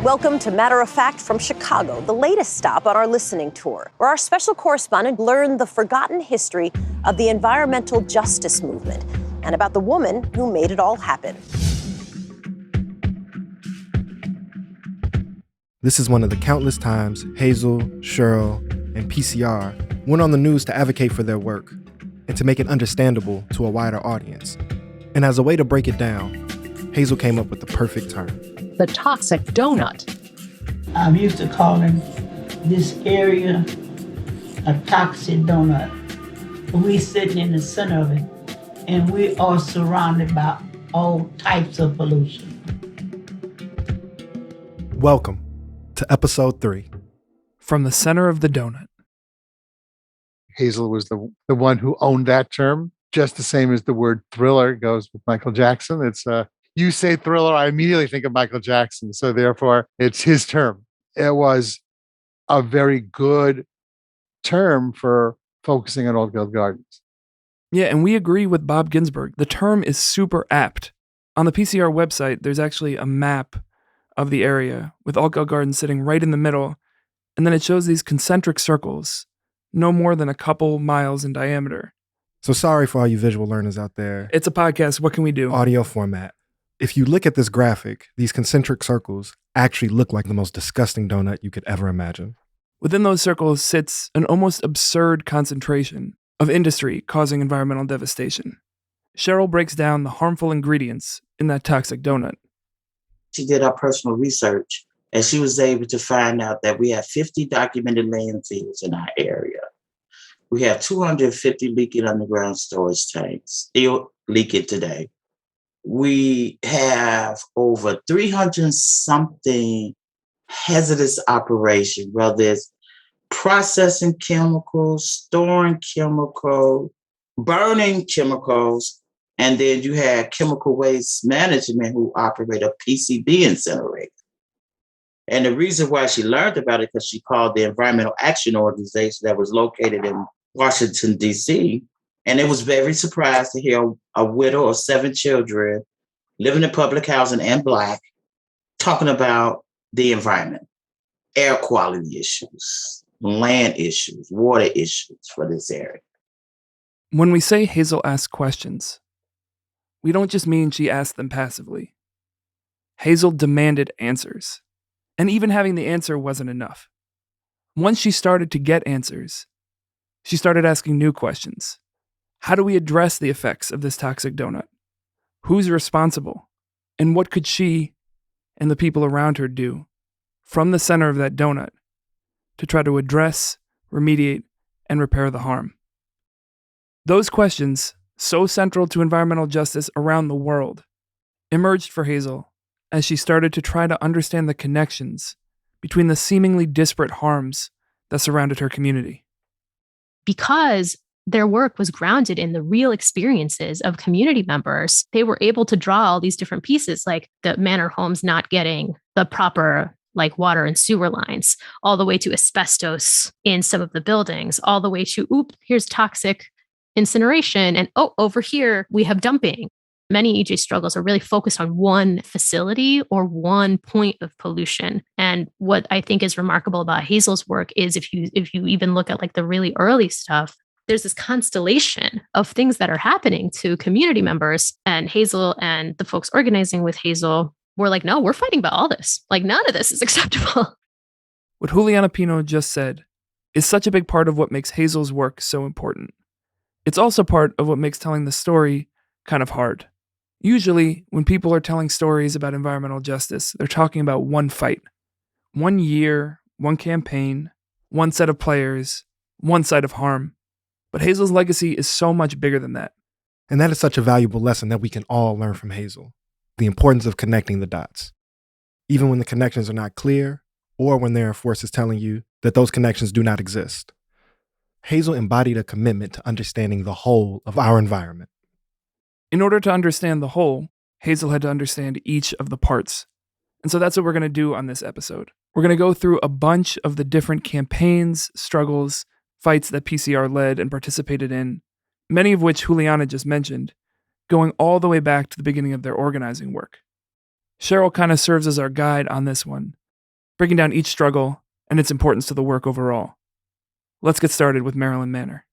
Welcome to Matter of Fact from Chicago, the latest stop on our listening tour, where our special correspondent learned the forgotten history of the environmental justice movement and about the woman who made it all happen. This is one of the countless times Hazel, Cheryl, and PCR went on the news to advocate for their work and to make it understandable to a wider audience. And as a way to break it down, Hazel came up with the perfect term: the toxic donut. I'm used to calling this area a toxic donut. We sitting in the center of it, and we are surrounded by all types of pollution. Welcome to episode 3. From the center of the donut. Hazel was the one who owned that term, just the same as the word thriller goes with Michael Jackson. It's you say thriller, I immediately think of Michael Jackson. So therefore, it's his term. It was a very good term for focusing on Old Guild Gardens. Yeah, and we agree with Bob Ginsberg. The term is super apt. On the PCR website, there's actually a map of the area with Old Guild Gardens sitting right in the middle. And then it shows these concentric circles, no more than a couple miles in diameter. So sorry for all you visual learners out there. It's a podcast. What can we do? Audio format. If you look at this graphic, these concentric circles actually look like the most disgusting donut you could ever imagine. Within those circles sits an almost absurd concentration of industry causing environmental devastation. Cheryl breaks down the harmful ingredients in that toxic donut. She did our personal research, and she was able to find out that we have 50 documented landfills in our area. We have 250 leaking underground storage tanks, still leaking today. We have over 300 something hazardous operations, whether it's processing chemicals, storing chemicals, burning chemicals, and then you have chemical waste management who operate a PCB incinerator. And the reason why she learned about it, because she called the Environmental Action Organization that was located in Washington, D.C., and it was very surprised to hear a widow of 7 children living in public housing and Black talking about the environment, air quality issues, land issues, water issues for this area. When we say Hazel asked questions, we don't just mean she asked them passively. Hazel demanded answers. And even having the answer wasn't enough. Once she started to get answers, she started asking new questions. How do we address the effects of this toxic donut? Who's responsible? And what could she and the people around her do from the center of that donut to try to address, remediate, and repair the harm? Those questions, so central to environmental justice around the world, emerged for Hazel as she started to try to understand the connections between the seemingly disparate harms that surrounded her community. Because their work was grounded in the real experiences of community members, they were able to draw all these different pieces, like the manor homes not getting the proper water and sewer lines, all the way to asbestos in some of the buildings, all the way to, here's toxic incineration. And over here, we have dumping. Many EJ struggles are really focused on one facility or one point of pollution. And what I think is remarkable about Hazel's work is if you even look at the really early stuff, there's this constellation of things that are happening to community members. And Hazel and the folks organizing with Hazel were like, no, we're fighting about all this. None of this is acceptable. What Juliana Pino just said is such a big part of what makes Hazel's work so important. It's also part of what makes telling the story kind of hard. Usually, when people are telling stories about environmental justice, they're talking about one fight, 1 year, one campaign, one set of players, one side of harm. But Hazel's legacy is so much bigger than that. And that is such a valuable lesson that we can all learn from Hazel: the importance of connecting the dots. Even when the connections are not clear, or when there are forces telling you that those connections do not exist. Hazel embodied a commitment to understanding the whole of our environment. In order to understand the whole, Hazel had to understand each of the parts. And so that's what we're going to do on this episode. We're going to go through a bunch of the different campaigns, struggles, fights that PCR led and participated in, many of which Juliana just mentioned, going all the way back to the beginning of their organizing work. Cheryl kind of serves as our guide on this one, breaking down each struggle and its importance to the work overall. Let's get started with Maryland Manor.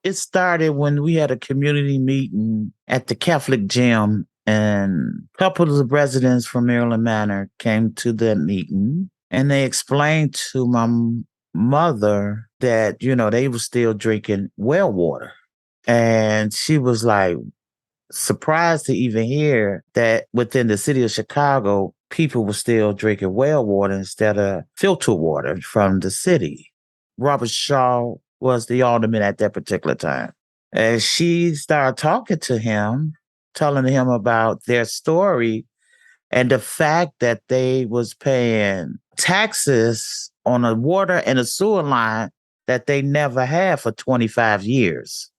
It started when we had a community meeting at the Catholic gym, and a couple of the residents from Maryland Manor came to that meeting, and they explained to my mother that, they were still drinking well water. And she was like surprised to even hear that within the city of Chicago, people were still drinking well water instead of filtered water from the city. Robert Shaw was the alderman at that particular time. And she started talking to him, telling him about their story and the fact that they was paying taxes on a water and a sewer line that they never had for 25 years.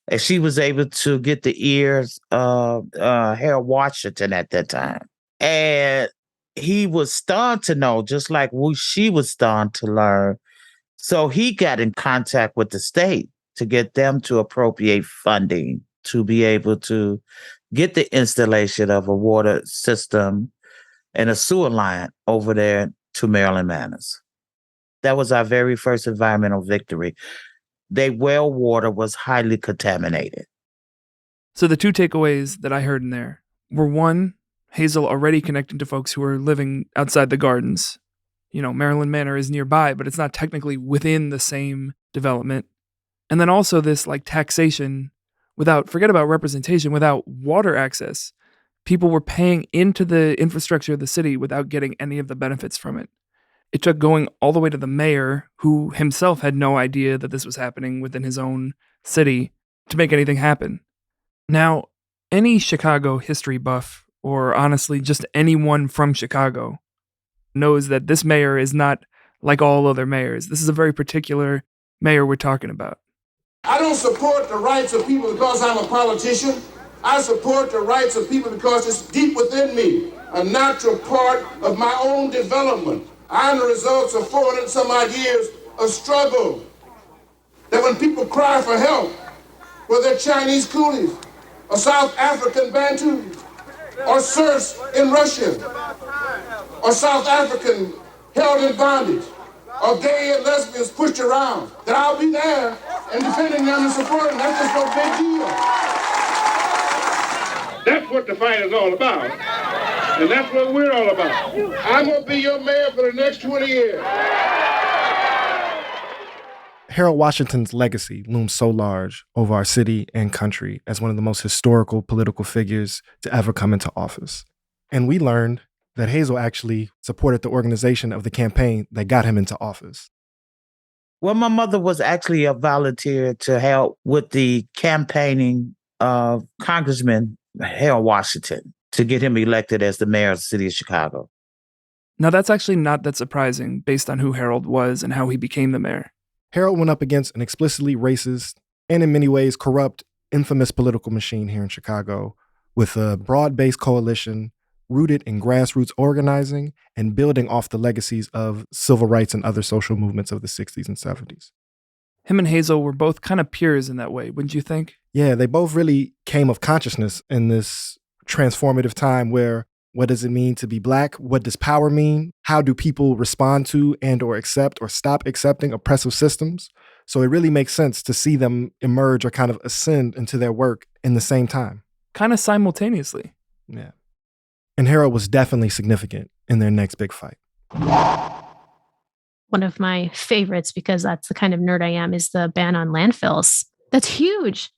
And she was able to get the ears of Harold Washington at that time. And he was stunned to know, just like she was stunned to learn. So he got in contact with the state to get them to appropriate funding to be able to get the installation of a water system and a sewer line over there to Maryland Manors. That was our very first environmental victory. Their well water was highly contaminated. So the two takeaways that I heard in there were, one, Hazel already connecting to folks who are living outside the gardens. Maryland Manor is nearby, but it's not technically within the same development. And then also this taxation forget about representation, without water access. People were paying into the infrastructure of the city without getting any of the benefits from it. It took going all the way to the mayor, who himself had no idea that this was happening within his own city, to make anything happen. Now, any Chicago history buff, or honestly just anyone from Chicago, knows that this mayor is not like all other mayors. This is a very particular mayor we're talking about. I don't support the rights of people because I'm a politician. I support the rights of people because it's deep within me, a natural part of my own development. I'm the results of 400 some odd years of struggle. That when people cry for help, whether they're Chinese coolies, or South African Bantu, or serfs in Russia, or South African held in bondage, or gay and lesbians pushed around, that I'll be there and defending them and supporting them. That's just no big deal. That's what the fight is all about. And that's what we're all about. I'm going to be your mayor for the next 20 years. Harold Washington's legacy looms so large over our city and country as one of the most historical political figures to ever come into office. And we learned that Hazel actually supported the organization of the campaign that got him into office. Well, my mother was actually a volunteer to help with the campaigning of Congressman Harold Washington to get him elected as the mayor of the city of Chicago. Now, that's actually not that surprising based on who Harold was and how he became the mayor. Harold went up against an explicitly racist and in many ways corrupt, infamous political machine here in Chicago with a broad-based coalition rooted in grassroots organizing and building off the legacies of civil rights and other social movements of the 60s and 70s. Him and Hazel were both kind of peers in that way, wouldn't you think? Yeah, they both really came of consciousness in this transformative time where what does it mean to be Black? What does power mean? How do people respond to and or accept or stop accepting oppressive systems? So it really makes sense to see them emerge or kind of ascend into their work in the same time. Kind of simultaneously. Yeah. And Harold was definitely significant in their next big fight. One of my favorites, because that's the kind of nerd I am, is the ban on landfills. That's huge.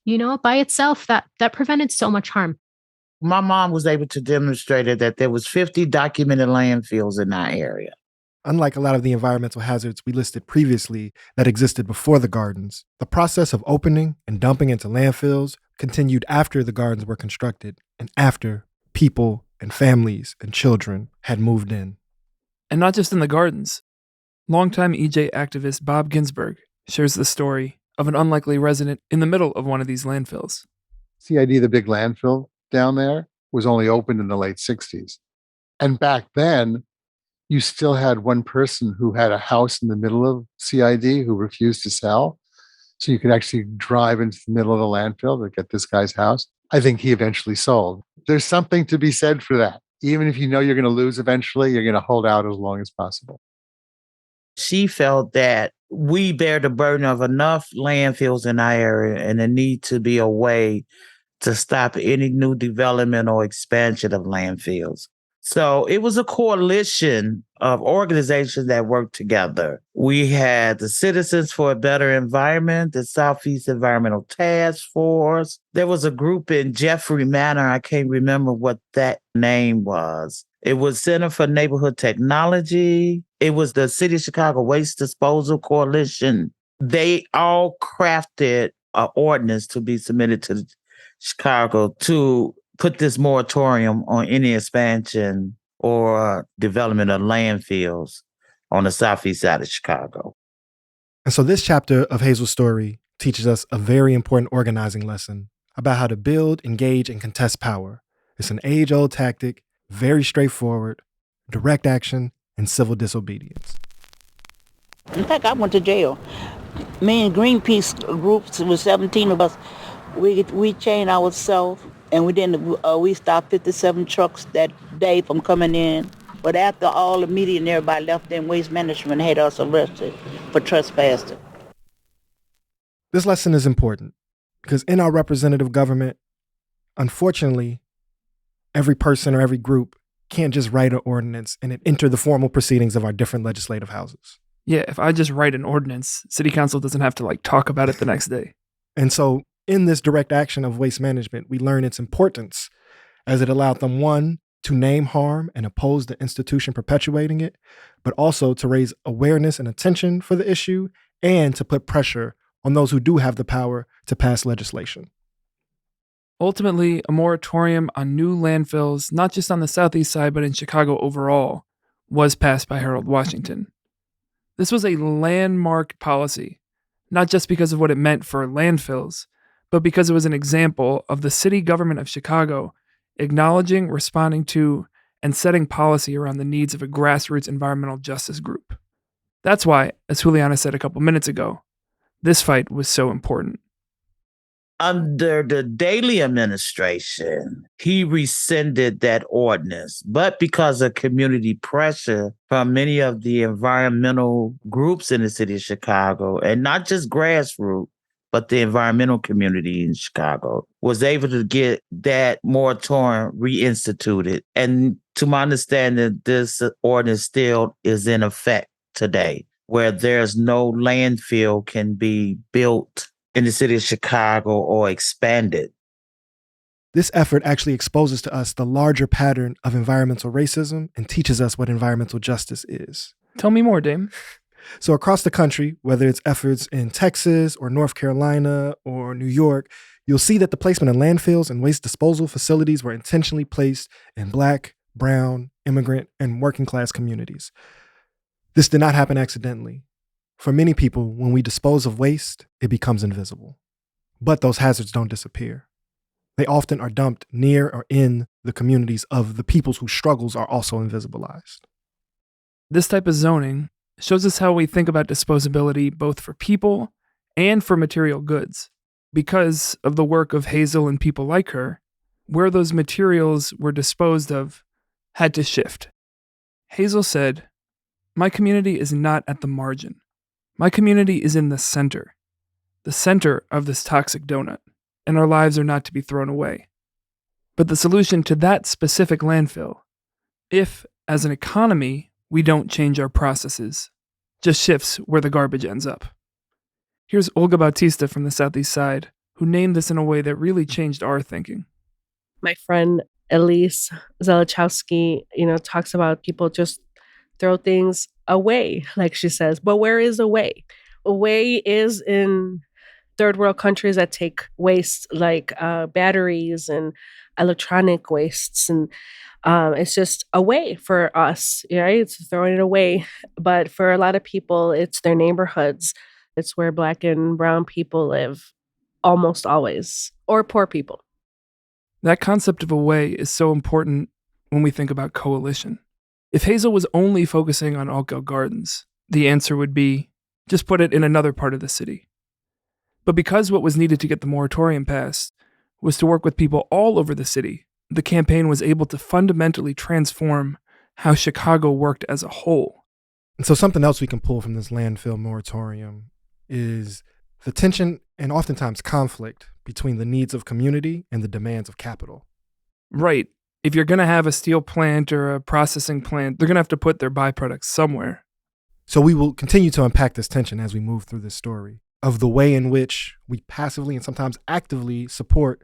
By itself, that prevented so much harm. My mom was able to demonstrate that there was 50 documented landfills in our area. Unlike a lot of the environmental hazards we listed previously that existed before the gardens, the process of opening and dumping into landfills continued after the gardens were constructed and after people and families and children had moved in. And not just in the gardens. Longtime EJ activist Bob Ginsberg shares the story of an unlikely resident in the middle of one of these landfills. CID, the big landfill down there, was only opened in the late 60s. And back then, you still had one person who had a house in the middle of CID who refused to sell. So you could actually drive into the middle of the landfill to get this guy's house. I think he eventually sold. There's something to be said for that. Even if you know you're going to lose eventually, you're going to hold out as long as possible. She felt that we bear the burden of enough landfills in our area, and there need to be a way to stop any new development or expansion of landfills. So it was a coalition of organizations that worked together. We had the Citizens for a Better Environment, the Southeast Environmental Task Force. There was a group in Jeffrey Manor. I can't remember what that name was. It was Center for Neighborhood Technology. It was the City of Chicago Waste Disposal Coalition. They all crafted an ordinance to be submitted to Chicago to put this moratorium on any expansion or development of landfills on the southeast side of Chicago. And so this chapter of Hazel's story teaches us a very important organizing lesson about how to build, engage, and contest power. It's an age-old tactic, very straightforward, direct action, and civil disobedience. In fact, I went to jail. Me and Greenpeace groups, with 17 of us, we chained ourselves, and we stopped 57 trucks that day from coming in. But after all the media and everybody left, then Waste Management had us arrested for trespassing. This lesson is important because in our representative government, unfortunately, every person or every group can't just write an ordinance and it enter the formal proceedings of our different legislative houses. Yeah, if I just write an ordinance, city council doesn't have to talk about it the next day. And so in this direct action of waste management, we learn its importance as it allowed them, one, to name harm and oppose the institution perpetuating it, but also to raise awareness and attention for the issue and to put pressure on those who do have the power to pass legislation. Ultimately, a moratorium on new landfills, not just on the southeast side, but in Chicago overall, was passed by Harold Washington. This was a landmark policy, not just because of what it meant for landfills, but because it was an example of the city government of Chicago acknowledging, responding to, and setting policy around the needs of a grassroots environmental justice group. That's why, as Juliana said a couple minutes ago, this fight was so important. Under the Daley administration, he rescinded that ordinance, but because of community pressure from many of the environmental groups in the city of Chicago, and not just grassroots, but the environmental community in Chicago, was able to get that moratorium reinstituted. And to my understanding, this ordinance still is in effect today, where there's no landfill can be built in the city of Chicago or expanded. This effort actually exposes to us the larger pattern of environmental racism and teaches us what environmental justice is. Tell me more, Dame. So across the country, whether it's efforts in Texas or North Carolina or New York, you'll see that the placement of landfills and waste disposal facilities were intentionally placed in Black, brown, immigrant, and working class communities. This did not happen accidentally. For many people, when we dispose of waste, it becomes invisible. But those hazards don't disappear. They often are dumped near or in the communities of the peoples whose struggles are also invisibilized. This type of zoning shows us how we think about disposability both for people and for material goods. Because of the work of Hazel and people like her, where those materials were disposed of had to shift. Hazel said, "My community is not at the margin. My community is in the center of this toxic donut, and our lives are not to be thrown away. But the solution to that specific landfill, if, as an economy, we don't change our processes, just shifts where the garbage ends up." Here's Olga Bautista from the Southeast Side, who named this in a way that really changed our thinking. My friend Elise Zelichowski, talks about people just throw things away, like she says. But where is away? Away is in third world countries that take waste like batteries and electronic wastes, and it's just away for us, right? It's throwing it away. But for a lot of people, it's their neighborhoods. It's where Black and brown people live almost always, or poor people. That concept of away is so important when we think about coalition. If Hazel was only focusing on Altgeld Gardens, the answer would be, just put it in another part of the city. But because what was needed to get the moratorium passed was to work with people all over the city. The campaign was able to fundamentally transform how Chicago worked as a whole. And so something else we can pull from this landfill moratorium is the tension and oftentimes conflict between the needs of community and the demands of capital. Right. If you're going to have a steel plant or a processing plant, they're going to have to put their byproducts somewhere. So we will continue to unpack this tension as we move through this story of the way in which we passively and sometimes actively support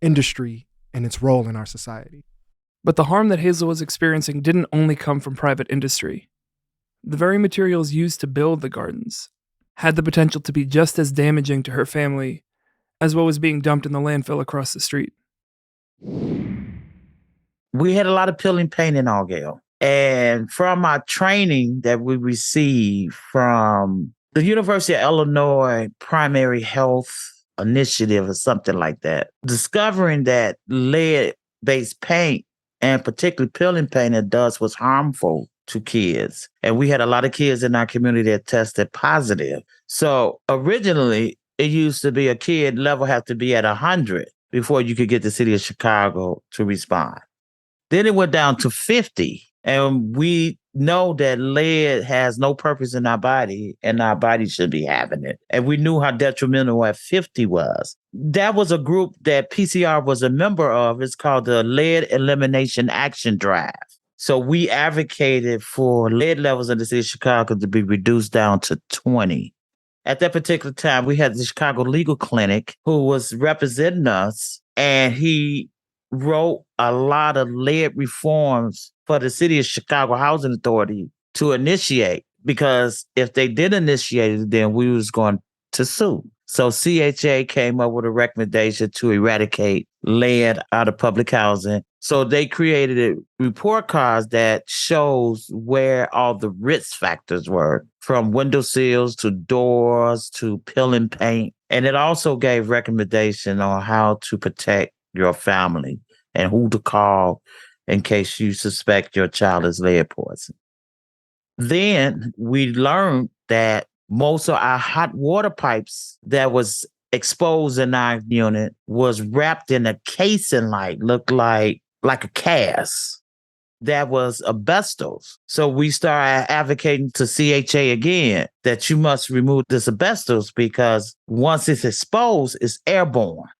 industry and its role in our society. But the harm that Hazel was experiencing didn't only come from private industry. The very materials used to build the gardens had the potential to be just as damaging to her family as what was being dumped in the landfill across the street. We had a lot of peeling paint in Argyle. And from our training that we received from the University of Illinois Primary Health Initiative or something like that, discovering that lead-based paint and particularly peeling paint at dust was harmful to kids. And we had a lot of kids in our community that tested positive. So originally, it used to be a kid level had to be at 100 before you could get the city of Chicago to respond. Then it went down to 50. And we know that lead has no purpose in our body, and our body should be having it. And we knew how detrimental at 50 was. That was a group that PCR was a member of. It's called the Lead Elimination Action Drive. So we advocated for lead levels in the city of Chicago to be reduced down to 20. At that particular time, we had the Chicago Legal Clinic who was representing us, and he wrote a lot of lead reforms for the city of Chicago Housing Authority to initiate, because if they did initiate it, then we was going to sue. So CHA came up with a recommendation to eradicate lead out of public housing. So they created a report cards that shows where all the risk factors were, from window sills to doors to peeling paint. And it also gave recommendation on how to protect your family and who to call in case you suspect your child is lead poisoned. Then we learned that most of our hot water pipes that was exposed in our unit was wrapped in a casing looked like a cast that was asbestos. So we started advocating to CHA again that you must remove this asbestos because once it's exposed, it's airborne.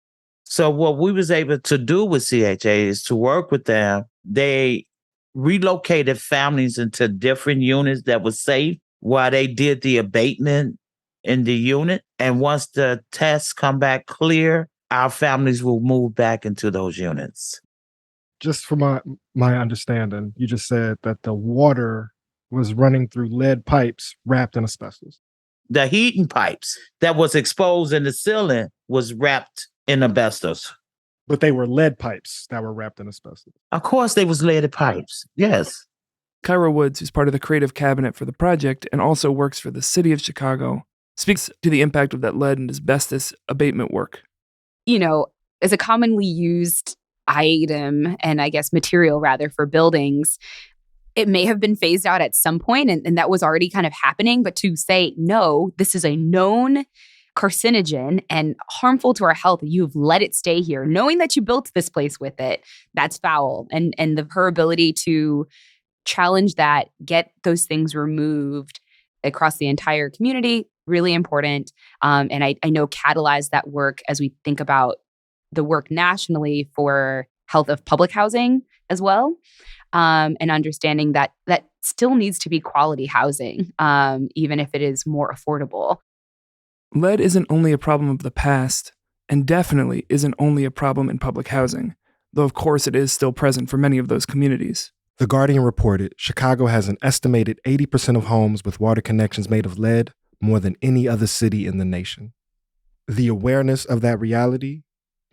So what we was able to do with CHA is to work with them. They relocated families into different units that was safe while they did the abatement in the unit. And once the tests come back clear, our families will move back into those units. Just from my understanding, you just said that the water was running through lead pipes wrapped in asbestos. The heating pipes that was exposed in the ceiling was wrapped in asbestos. But they were lead pipes that were wrapped in asbestos. Of course, they was leaded pipes. Yes. Kyra Woods, who's part of the creative cabinet for the project and also works for the city of Chicago, speaks to the impact of that lead and asbestos abatement work. You know, as a commonly used item and I guess material rather for buildings, it may have been phased out at some point and that was already kind of happening. But to say, no, this is a known carcinogen and harmful to our health, you've let it stay here, knowing that you built this place with it, that's foul. And her ability to challenge that, get those things removed across the entire community, really important. And I know catalyzed that work as we think about the work nationally for health of public housing as well. And understanding that still needs to be quality housing, even if it is more affordable. Lead isn't only a problem of the past, and definitely isn't only a problem in public housing, though of course it is still present for many of those communities. The Guardian reported Chicago has an estimated 80% of homes with water connections made of lead, more than any other city in the nation. The awareness of that reality,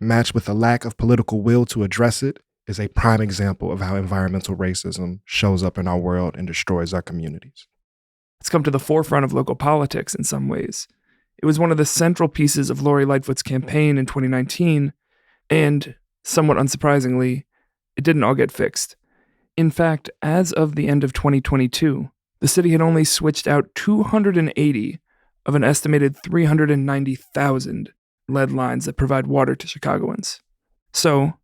matched with a lack of political will to address it, is a prime example of how environmental racism shows up in our world and destroys our communities. It's come to the forefront of local politics in some ways. It was one of the central pieces of Lori Lightfoot's campaign in 2019, and, somewhat unsurprisingly, it didn't all get fixed. In fact, as of the end of 2022, the city had only switched out 280 of an estimated 390,000 lead lines that provide water to Chicagoans. So,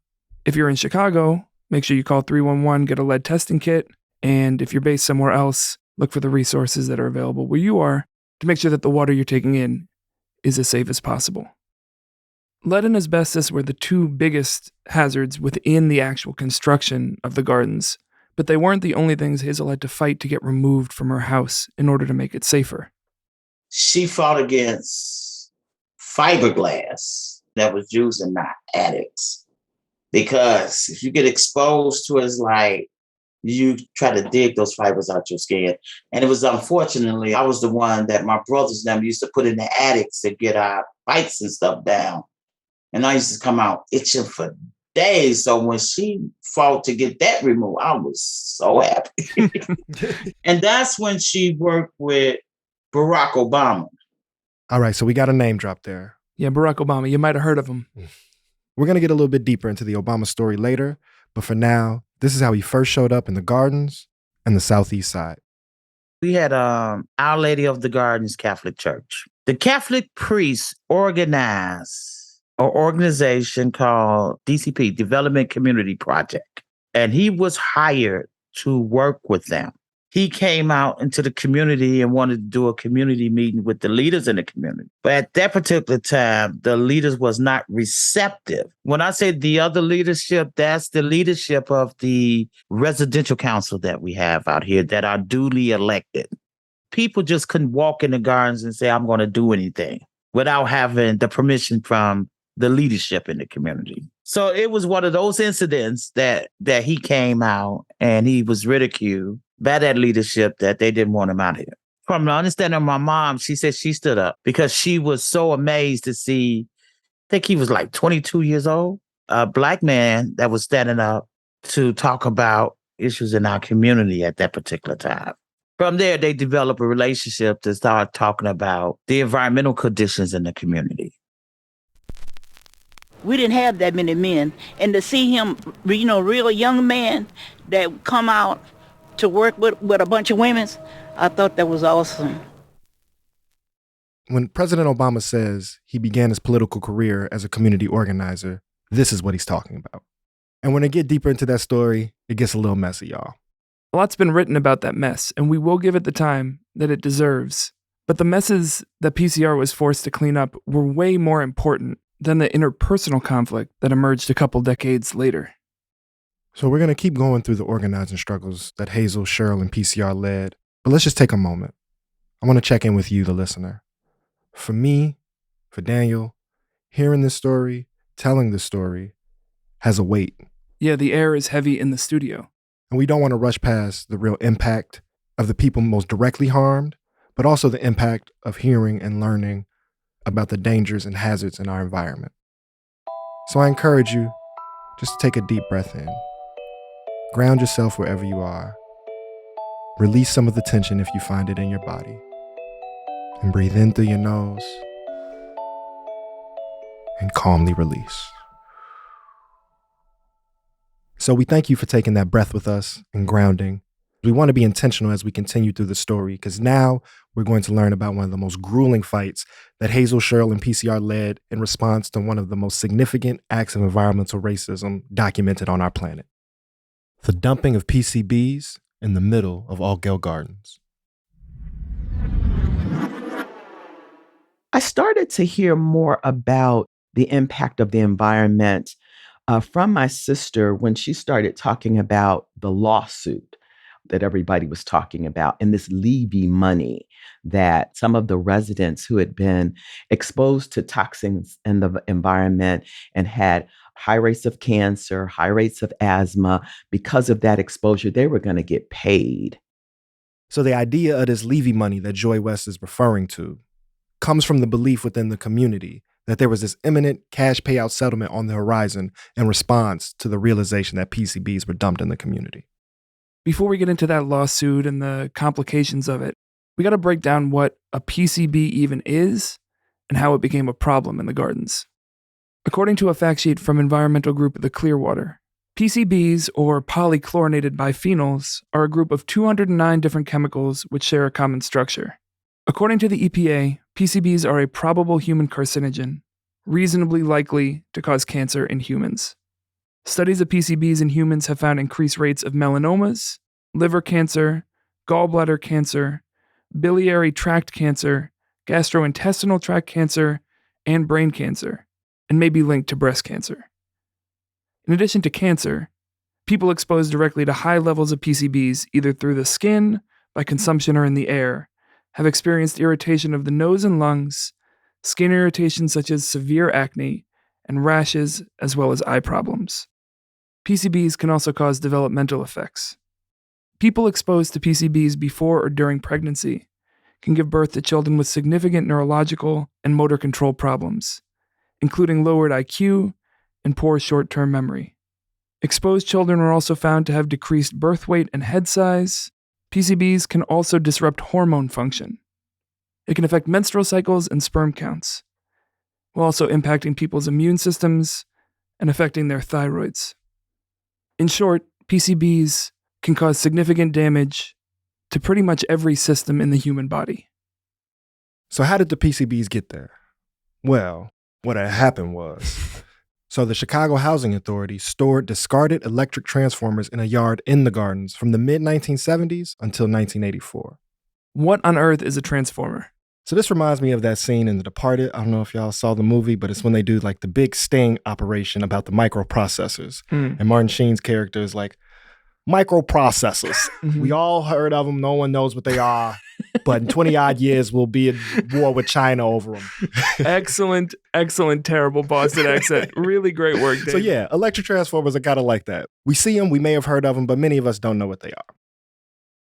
if you're in Chicago, make sure you call 311, get a lead testing kit, and if you're based somewhere else, look for the resources that are available where you are to make sure that the water you're taking in is as safe as possible. Lead and asbestos were the two biggest hazards within the actual construction of the gardens, but they weren't the only things Hazel had to fight to get removed from her house in order to make it safer. She fought against fiberglass that was used in our attics, because if you get exposed to it, it's like you try to dig those fibers out your skin. And it was, unfortunately, I was the one that my brothers and them used to put in the attics to get our pipes and stuff down. And I used to come out itching for days. So when she fought to get that removed, I was so happy. And that's when she worked with Barack Obama. All right, so we got a name drop there. Yeah, Barack Obama. You might have heard of him. We're going to get a little bit deeper into the Obama story later, but for now, this is how he first showed up in the gardens and the Southeast side. We had Our Lady of the Gardens Catholic Church. The Catholic priests organized an organization called DCP, Development Community Project, and he was hired to work with them. He came out into the community and wanted to do a community meeting with the leaders in the community. But at that particular time, the leaders was not receptive. When I say the other leadership, that's the leadership of the residential council that we have out here that are duly elected. People just couldn't walk in the gardens and say, I'm going to do anything without having the permission from the leadership in the community. So it was one of those incidents that he came out and he was ridiculed by that leadership that they didn't want him out here. From the understanding of my mom, she said she stood up because she was so amazed to see, I think he was like 22 years old, a Black man that was standing up to talk about issues in our community at that particular time. From there, they developed a relationship to start talking about the environmental conditions in the community. We didn't have that many men. And to see him, real young man that come out to work with a bunch of women, I thought that was awesome. When President Obama says he began his political career as a community organizer, this is what he's talking about. And when I get deeper into that story, it gets a little messy, y'all. A lot's been written about that mess, and we will give it the time that it deserves. But the messes that PCR was forced to clean up were way more important than the interpersonal conflict that emerged a couple decades later. So we're going to keep going through the organizing struggles that Hazel, Cheryl, and PCR led, but let's just take a moment. I want to check in with you, the listener. For me, for Daniel, hearing this story, telling this story, has a weight. Yeah, the air is heavy in the studio. And we don't want to rush past the real impact of the people most directly harmed, but also the impact of hearing and learning about the dangers and hazards in our environment. So I encourage you just to take a deep breath in. Ground yourself wherever you are. Release some of the tension if you find it in your body. And breathe in through your nose and calmly release. So we thank you for taking that breath with us and grounding. We want to be intentional as we continue through the story, because now we're going to learn about one of the most grueling fights that Hazel, Cheryl, and PCR led in response to one of the most significant acts of environmental racism documented on our planet. The dumping of PCBs in the middle of Altgeld Gardens. I started to hear more about the impact of the environment from my sister when she started talking about the lawsuit that everybody was talking about and this levy money that some of the residents who had been exposed to toxins in the environment and had high rates of cancer, high rates of asthma, because of that exposure, they were going to get paid. So the idea of this levy money that Joy West is referring to comes from the belief within the community that there was this imminent cash payout settlement on the horizon in response to the realization that PCBs were dumped in the community. Before we get into that lawsuit and the complications of it, we got to break down what a PCB even is and how it became a problem in the gardens. According to a fact sheet from environmental group The Clearwater, PCBs, or polychlorinated biphenyls, are a group of 209 different chemicals which share a common structure. According to the EPA, PCBs are a probable human carcinogen, reasonably likely to cause cancer in humans. Studies of PCBs in humans have found increased rates of melanomas, liver cancer, gallbladder cancer, biliary tract cancer, gastrointestinal tract cancer, and brain cancer, and may be linked to breast cancer. In addition to cancer, people exposed directly to high levels of PCBs, either through the skin, by consumption, or in the air, have experienced irritation of the nose and lungs, skin irritation such as severe acne, and rashes, as well as eye problems. PCBs can also cause developmental effects. People exposed to PCBs before or during pregnancy can give birth to children with significant neurological and motor control problems, including lowered IQ and poor short-term memory. Exposed children are also found to have decreased birth weight and head size. PCBs can also disrupt hormone function. It can affect menstrual cycles and sperm counts, while also impacting people's immune systems and affecting their thyroids. In short, PCBs can cause significant damage to pretty much every system in the human body. So how did the PCBs get there? Well, what had happened was, so the Chicago Housing Authority stored discarded electric transformers in a yard in the Gardens from the mid-1970s until 1984. What on earth is a transformer? So this reminds me of that scene in The Departed. I don't know if y'all saw the movie, but it's when they do like the big sting operation about the microprocessors. And Martin Sheen's character is like, microprocessors. We all heard of them. No one knows what they are. But in 20 odd years, we'll be at war with China over them. Excellent, terrible Boston accent. Really great work, Dave. So yeah, electric transformers are kind of like that. We see them, we may have heard of them, but many of us don't know what they are.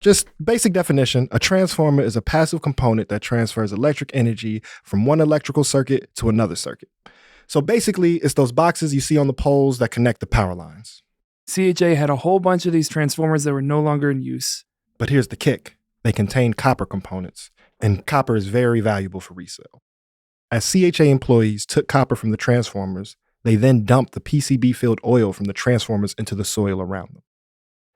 Just basic definition, a transformer is a passive component that transfers electric energy from one electrical circuit to another circuit. So basically, it's those boxes you see on the poles that connect the power lines. CHA had a whole bunch of these transformers that were no longer in use. But here's the kick. They contain copper components, and copper is very valuable for resale. As CHA employees took copper from the transformers, they then dumped the PCB-filled oil from the transformers into the soil around them.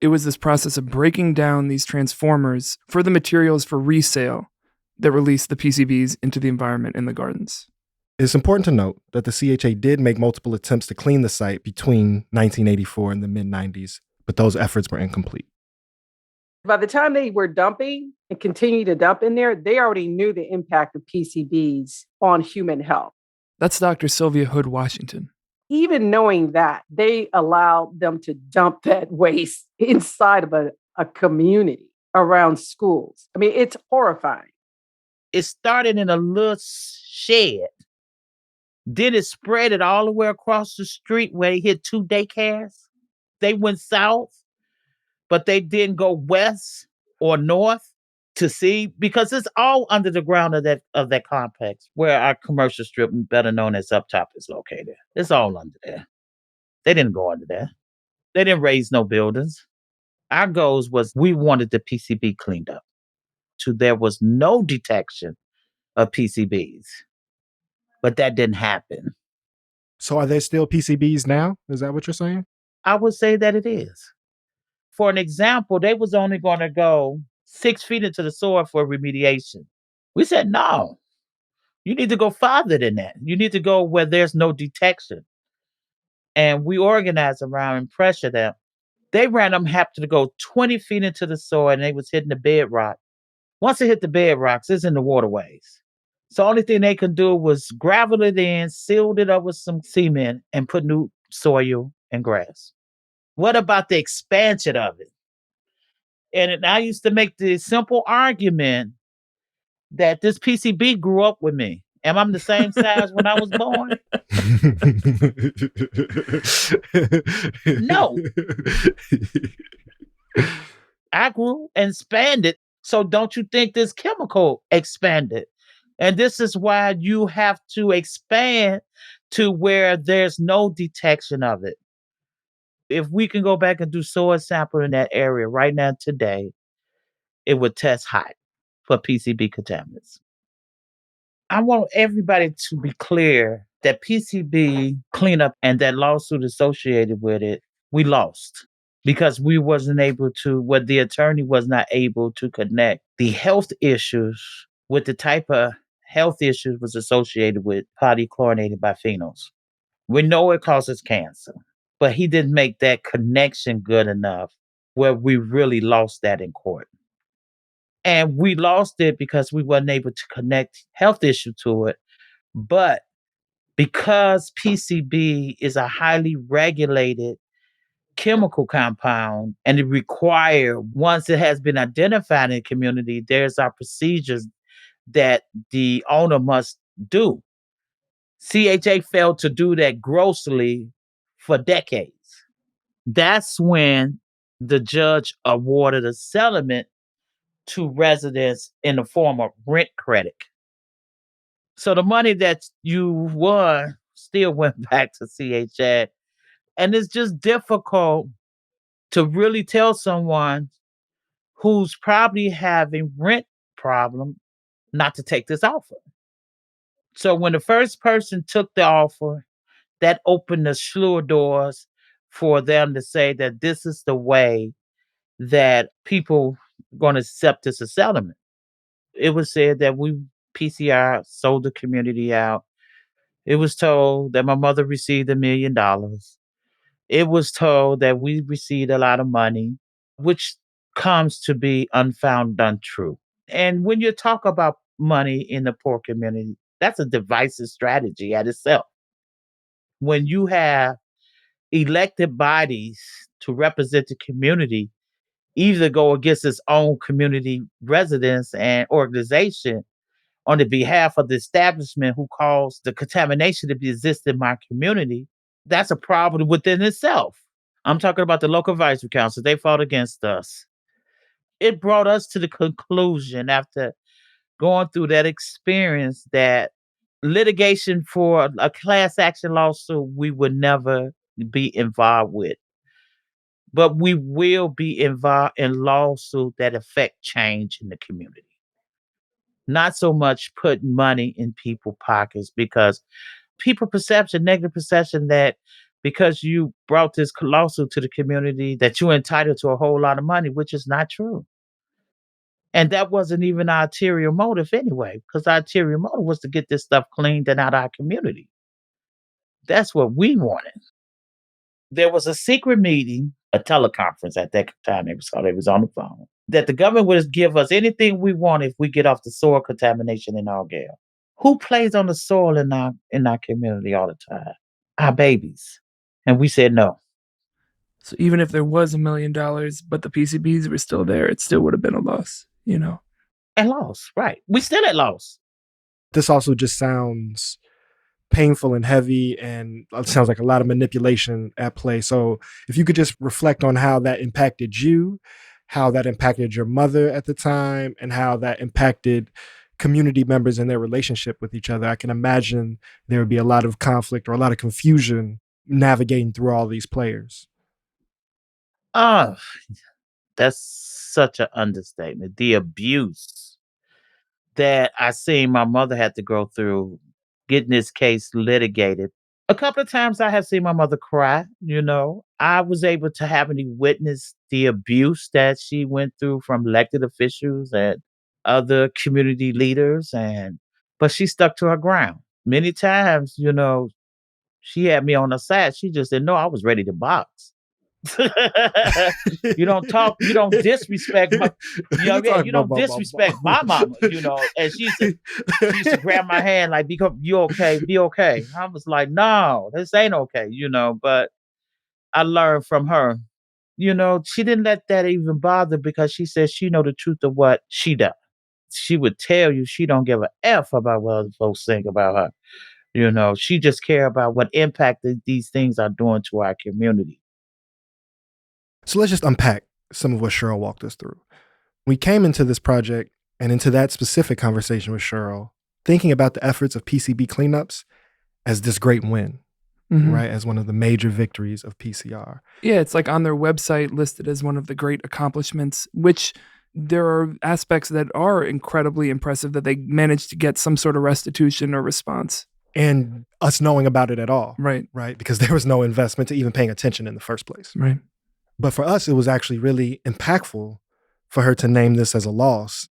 It was this process of breaking down these transformers for the materials for resale that released the PCBs into the environment in the Gardens. It's important to note that the CHA did make multiple attempts to clean the site between 1984 and the mid-90s, but those efforts were incomplete. By the time they were dumping and continue to dump in there, they already knew the impact of PCBs on human health. That's Dr. Sylvia Hood Washington. Even knowing that, they allowed them to dump that waste inside of a community around schools. I mean, it's horrifying. It started in a little shed. Then it spread it all the way across the street where they hit 2 daycares. They went south, but they didn't go west or north to see, because it's all under the ground of that complex where our commercial strip, better known as Up Top, is located. It's all under there. They didn't go under there. They didn't raise no buildings. Our goals was we wanted the PCB cleaned up. So there was no detection of PCBs. But that didn't happen. So are there still PCBs now? Is that what you're saying? I would say that it is. For an example, they was only going to go 6 feet into the soil for remediation. We said, no, you need to go farther than that. You need to go where there's no detection. And we organized around and pressure them. They ran them happy to go 20 feet into the soil, and they was hitting the bedrock. Once it hit the bedrocks, it's in the waterways. So the only thing they could do was gravel it in, sealed it up with some cement, and put new soil and grass. What about the expansion of it? And I used to make the simple argument that this PCB grew up with me. Am I the same size when I was born? No. I grew and expanded. So don't you think this chemical expanded? And this is why you have to expand to where there's no detection of it. If we can go back and do soil sample in that area right now today, it would test hot for PCB contaminants. I want everybody to be clear that PCB cleanup and that lawsuit associated with it, we lost because we wasn't able to, the attorney was not able to connect the health issues with the type of health issues was associated with polychlorinated biphenyls. We know it causes cancer, but he didn't make that connection good enough where we really lost that in court. And we lost it because we weren't able to connect health issue to it. But because PCB is a highly regulated chemical compound and it requires, once it has been identified in the community, there's our procedures that the owner must do. CHA failed to do that grossly for decades. That's when the judge awarded a settlement to residents in the form of rent credit. So the money that you won still went back to CHA. And it's just difficult to really tell someone who's probably having rent problem not to take this offer. So when the first person took the offer, that opened the slew of doors for them to say that this is the way that people going to accept this as settlement. It was said that PCR sold the community out. It was told that my mother received $1 million. It was told that we received a lot of money, which comes to be unfound untrue. And when you talk about money in the poor community, that's a divisive strategy at itself. When you have elected bodies to represent the community, either go against its own community residents and organization on the behalf of the establishment who caused the contamination to exist in my community, that's a problem within itself. I'm talking about the local advisory council. They fought against us. It brought us to the conclusion after going through that experience that litigation for a class action lawsuit we would never be involved with. But we will be involved in lawsuits that affect change in the community. Not so much putting money in people's pockets, because negative perception that because you brought this lawsuit to the community that you're entitled to a whole lot of money, which is not true. And that wasn't even our ulterior motive anyway, because our ulterior motive was to get this stuff cleaned and out of our community. That's what we wanted. There was a secret meeting, a teleconference at that time, it was on the phone, that the government would give us anything we want if we get off the soil contamination in Argyle. Who plays on the soil in our community all the time? Our babies. And we said no. So even if there was $1 million, but the PCBs were still there, it still would have been a loss, you know? And loss, right. We still at loss. This also just sounds painful and heavy, and it sounds like a lot of manipulation at play. So if you could just reflect on how that impacted you, how that impacted your mother at the time, and how that impacted community members and their relationship with each other. I can imagine there would be a lot of conflict or a lot of confusion navigating through all these players. Oh, that's such an understatement. The abuse that I seen my mother had to go through getting this case litigated. A couple of times I have seen my mother cry, you know. I was able to have any witness the abuse that she went through from elected officials and other community leaders, but she stuck to her ground. Many times, you know, she had me on her side. She just didn't know I was ready to box. You don't disrespect my, you don't disrespect my mama, you know. And she used to grab my hand like, you okay, be okay. I was like, no, this ain't okay, you know. But I learned from her, you know, she didn't let that even bother, because she said she know the truth of what she does. She would tell you she don't give a F about what other folks think about her. You know, she just care about what impact these things are doing to our community. So let's just unpack some of what Cheryl walked us through. We came into this project and into that specific conversation with Cheryl, thinking about the efforts of PCB cleanups as this great win, right? As one of the major victories of PCR. Yeah, it's like on their website listed as one of the great accomplishments, which there are aspects that are incredibly impressive that they managed to get some sort of restitution or response. And us knowing about it at all. Right. Right. Because there was no investment to even paying attention in the first place. Right. But for us, it was actually really impactful for her to name this as a loss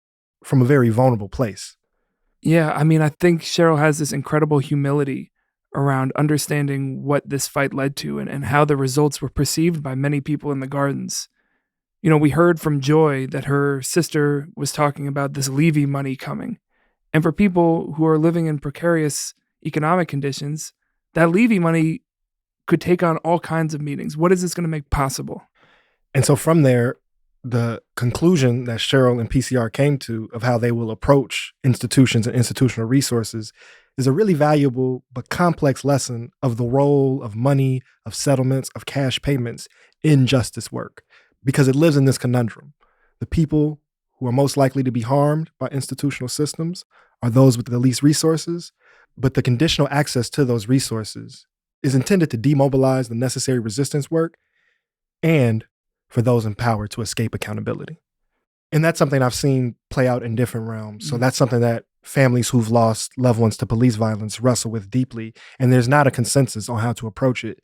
from a very vulnerable place. Yeah, I mean, I think Cheryl has this incredible humility around understanding what this fight led to and how the results were perceived by many people in the gardens. You know, we heard from Joy that her sister was talking about this Levy money coming. And for people who are living in precarious economic conditions, that Levy money could take on all kinds of meanings. What is this going to make possible? And so from there, the conclusion that Cheryl and PCR came to of how they will approach institutions and institutional resources is a really valuable but complex lesson of the role of money, of settlements, of cash payments in justice work, because it lives in this conundrum. The people who are most likely to be harmed by institutional systems are those with the least resources, but the conditional access to those resources is intended to demobilize the necessary resistance work and for those empowered to escape accountability. And that's something I've seen play out in different realms. So that's something that families who've lost loved ones to police violence wrestle with deeply. And there's not a consensus on how to approach it.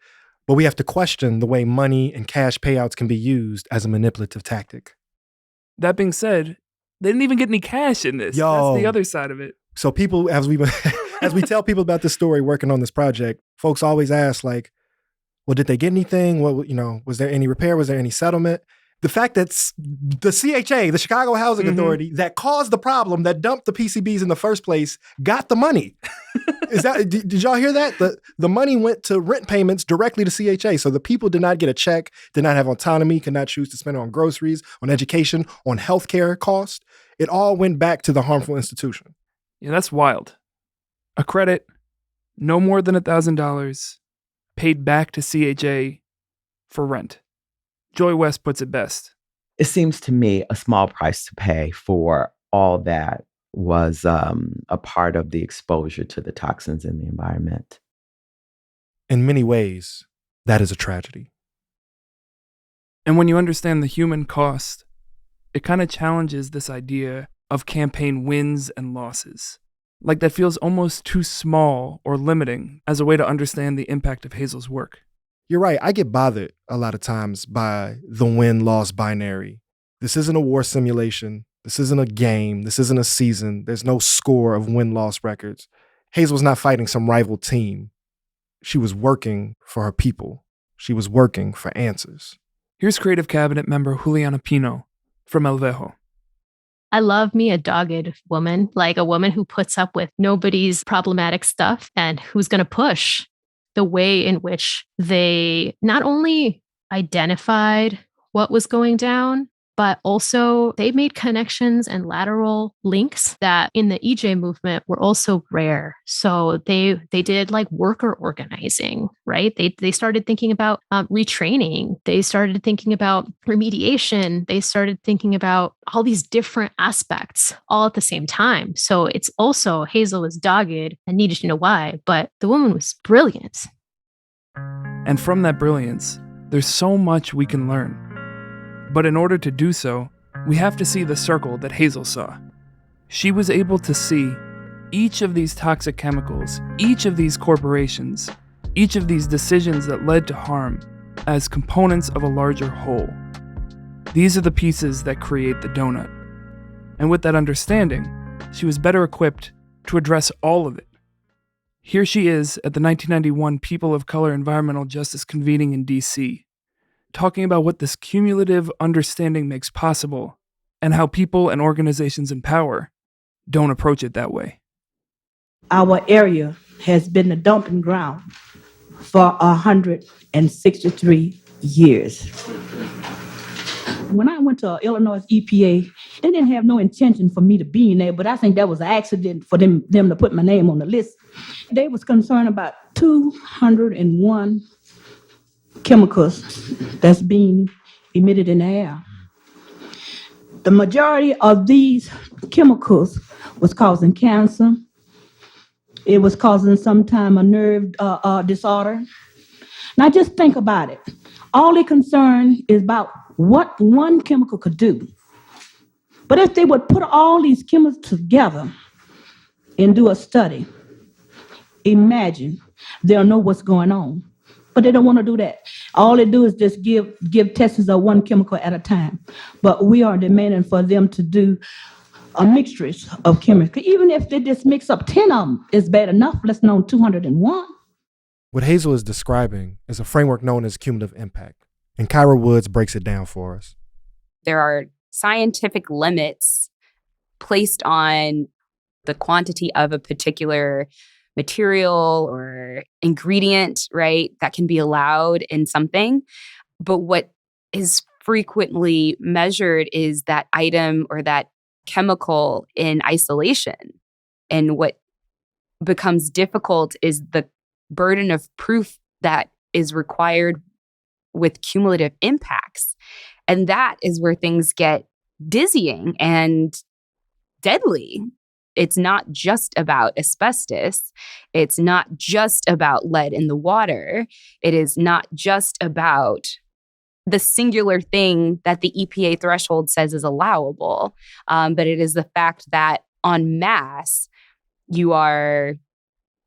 But we have to question the way money and cash payouts can be used as a manipulative tactic. That being said, they didn't even get any cash in this. That's the other side of it. So people, as we tell people about this story working on this project, folks always ask, like, well, did they get anything? What, was there any repair? Was there any settlement? The fact that the CHA, the Chicago Housing Authority, that caused the problem, that dumped the PCBs in the first place, got the money. Did y'all hear that? The money went to rent payments directly to CHA. So the people did not get a check, did not have autonomy, could not choose to spend it on groceries, on education, on healthcare costs. It all went back to the harmful institution. Yeah, that's wild. A credit, no more than $1,000, paid back to CHA for rent. Joy West puts it best. It seems to me a small price to pay for all that was a part of the exposure to the toxins in the environment. In many ways, that is a tragedy. And when you understand the human cost, it kind of challenges this idea of campaign wins and losses. Like that feels almost too small or limiting as a way to understand the impact of Hazel's work. You're right. I get bothered a lot of times by the win-loss binary. This isn't a war simulation. This isn't a game. This isn't a season. There's no score of win-loss records. Hazel was not fighting some rival team. She was working for her people. She was working for answers. Here's Creative Cabinet member Juliana Pino from El Vejo. I love me a dogged woman, like a woman who puts up with nobody's problematic stuff and who's going to push. The way in which they not only identified what was going down, but also they made connections and lateral links that in the EJ movement were also rare. So they did like worker organizing, right? They started thinking about retraining. They started thinking about remediation. They started thinking about all these different aspects all at the same time. So it's also Hazel was dogged and needed to know why, but the woman was brilliant. And from that brilliance, there's so much we can learn. But in order to do so, we have to see the circle that Hazel saw. She was able to see each of these toxic chemicals, each of these corporations, each of these decisions that led to harm as components of a larger whole. These are the pieces that create the donut. And with that understanding, she was better equipped to address all of it. Here she is at the 1991 People of Color Environmental Justice Convening in D.C., talking about what this cumulative understanding makes possible and how people and organizations in power don't approach it that way. Our area has been a dumping ground for 163 years. When I went to Illinois EPA, they didn't have no intention for me to be in there, but I think that was an accident for them to put my name on the list. They was concerned about 201 chemicals that's being emitted in the air. The majority of these chemicals was causing cancer. It was causing sometime a nerve disorder. Now just think about it. All they concern is about what one chemical could do. But if they would put all these chemicals together and do a study, imagine they'll know what's going on. But they don't want to do that. All they do is just give tests of one chemical at a time. But we are demanding for them to do a mixtures of chemicals. Even if they just mix up 10 of them, it's bad enough, let's know 201. What Hazel is describing is a framework known as cumulative impact, and Kyra Woods breaks it down for us. There are scientific limits placed on the quantity of a particular material or ingredient, right, that can be allowed in something. But what is frequently measured is that item or that chemical in isolation. And what becomes difficult is the burden of proof that is required with cumulative impacts. And that is where things get dizzying and deadly. It's not just about asbestos. It's not just about lead in the water. It is not just about the singular thing that the EPA threshold says is allowable. But it is the fact that en masse, you are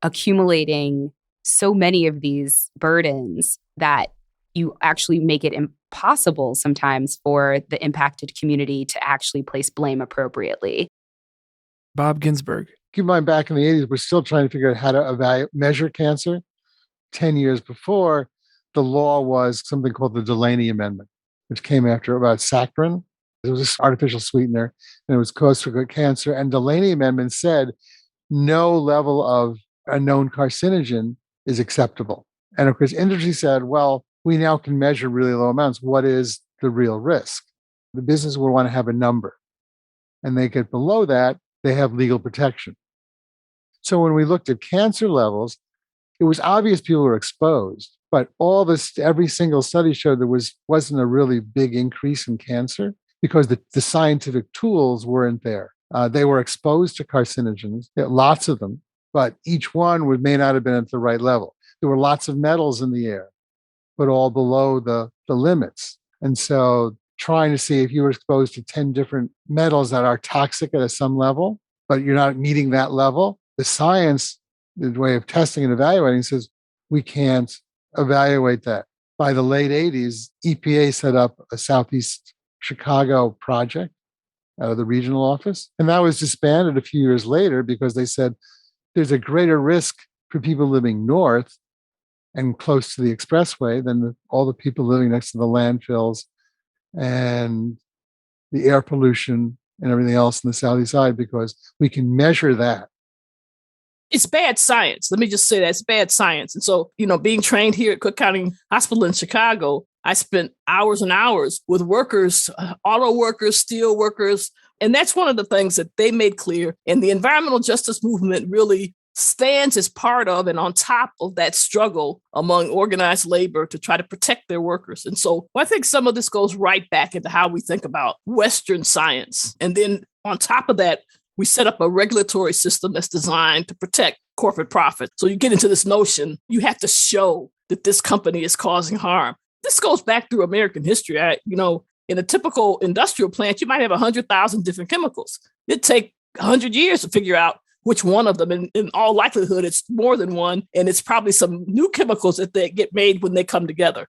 accumulating so many of these burdens that you actually make it impossible sometimes for the impacted community to actually place blame appropriately. Bob Ginsberg. Keep in mind, back in the 80s, we're still trying to figure out how to measure cancer. 10 years before, the law was something called the Delaney Amendment, which came after about saccharin. It was this artificial sweetener, and it was caused for good cancer. And Delaney Amendment said no level of a known carcinogen is acceptable. And of course, industry said, well, we now can measure really low amounts. What is the real risk? The business will want to have a number. And they get below that, they have legal protection. So when we looked at cancer levels, it was obvious people were exposed, but every single study showed there wasn't a really big increase in cancer because the scientific tools weren't there. They were exposed to carcinogens, lots of them, but each one may not have been at the right level. There were lots of metals in the air, but all below the limits. And so trying to see if you were exposed to 10 different metals that are toxic at some level, but you're not meeting that level, the science, the way of testing and evaluating says we can't evaluate that. By the late 80s, EPA set up a Southeast Chicago project out of the regional office. And that was disbanded a few years later because they said there's a greater risk for people living north and close to the expressway than all the people living next to the landfills and the air pollution and everything else in the southeast side, because we can measure that. It's bad science. Let me just say that it's bad science. And so, being trained here at Cook County Hospital in Chicago, I spent hours and hours with workers, auto workers, steel workers. And that's one of the things that they made clear. And the environmental justice movement really stands as part of and on top of that struggle among organized labor to try to protect their workers. And so I think some of this goes right back into how we think about Western science. And then on top of that, we set up a regulatory system that's designed to protect corporate profit. So you get into this notion, you have to show that this company is causing harm. This goes back through American history. In a typical industrial plant, you might have 100,000 different chemicals. It'd take 100 years to figure out which one of them. In all likelihood, it's more than one. And it's probably some new chemicals that they get made when they come together.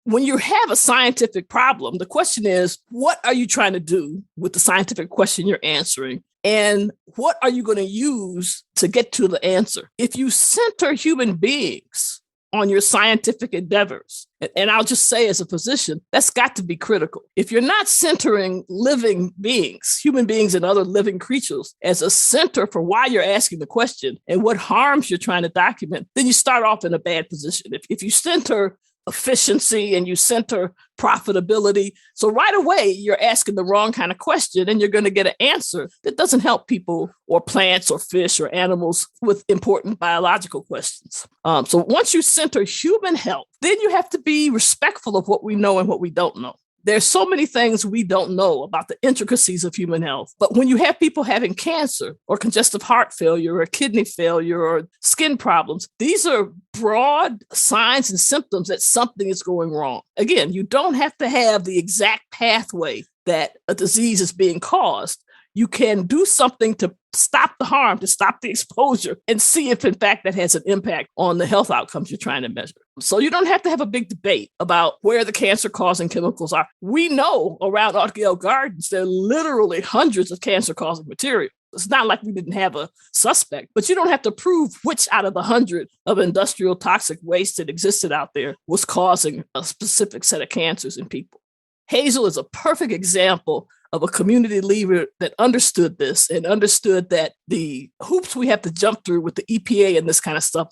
When you have a scientific problem, the question is, what are you trying to do with the scientific question you're answering? And what are you going to use to get to the answer? If you center human beings on your scientific endeavors, and I'll just say as a physician, that's got to be critical. If you're not centering living beings, human beings and other living creatures as a center for why you're asking the question and what harms you're trying to document, then you start off in a bad position. If you center efficiency and you center profitability, so right away you're asking the wrong kind of question and you're going to get an answer that doesn't help people or plants or fish or animals with important biological questions. So once you center human health, then you have to be respectful of what we know and what we don't know. There's so many things we don't know about the intricacies of human health. But when you have people having cancer or congestive heart failure or kidney failure or skin problems, these are broad signs and symptoms that something is going wrong. Again, you don't have to have the exact pathway that a disease is being caused. you can do something to stop the harm, to stop the exposure, and see if, in fact, that has an impact on the health outcomes you're trying to measure. So you don't have to have a big debate about where the cancer-causing chemicals are. We know around Adlai Gardens, there are literally hundreds of cancer-causing materials. It's not like we didn't have a suspect, but you don't have to prove which out of the 100 of industrial toxic waste that existed out there was causing a specific set of cancers in people. Hazel is a perfect example of a community leader that understood this and understood that the hoops we have to jump through with the EPA and this kind of stuff,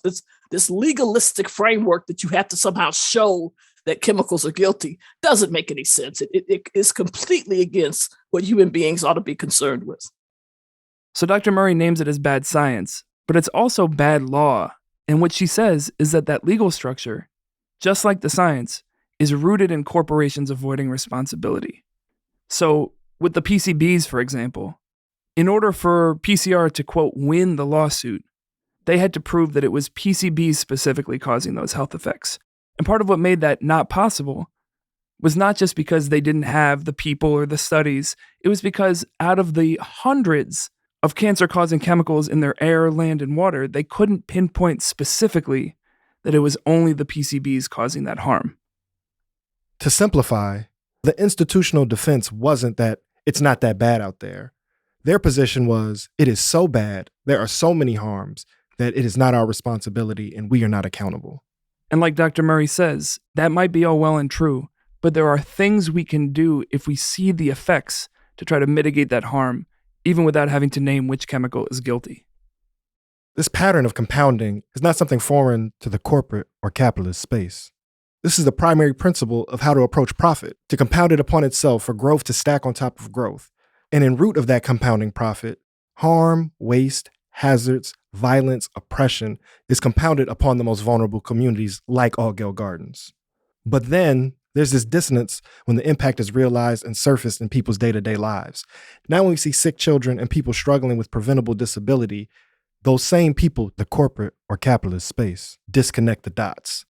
this legalistic framework that you have to somehow show that chemicals are guilty, doesn't make any sense. It is completely against what human beings ought to be concerned with. So Dr. Murray names it as bad science, but it's also bad law. And what she says is that legal structure, just like the science, is rooted in corporations avoiding responsibility. So with the PCBs, for example, in order for PCR to, quote, win the lawsuit, they had to prove that it was PCBs specifically causing those health effects. And part of what made that not possible was not just because they didn't have the people or the studies. It was because out of the hundreds of cancer-causing chemicals in their air, land, and water, they couldn't pinpoint specifically that it was only the PCBs causing that harm. To simplify, the institutional defense wasn't that it's not that bad out there. Their position was, it is so bad, there are so many harms, that it is not our responsibility and we are not accountable. And like Dr. Murray says, that might be all well and true, but there are things we can do if we see the effects to try to mitigate that harm, even without having to name which chemical is guilty. This pattern of compounding is not something foreign to the corporate or capitalist space. This is the primary principle of how to approach profit, to compound it upon itself for growth to stack on top of growth. And in root of that compounding profit, harm, waste, hazards, violence, oppression is compounded upon the most vulnerable communities like Adlai Gardens. But then there's this dissonance when the impact is realized and surfaced in people's day-to-day lives. Now when we see sick children and people struggling with preventable disability, those same people, the corporate or capitalist space, disconnect the dots.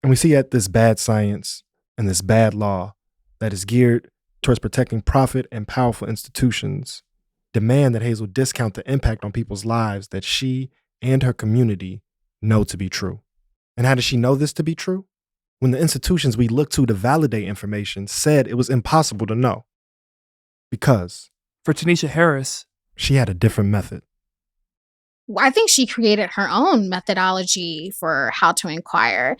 And we see that this bad science and this bad law that is geared towards protecting profit and powerful institutions demand that Hazel discount the impact on people's lives that she and her community know to be true. And how does she know this to be true? When the institutions we look to validate information said it was impossible to know. Because, for Tanisha Harris, she had a different method. I think she created her own methodology for how to inquire.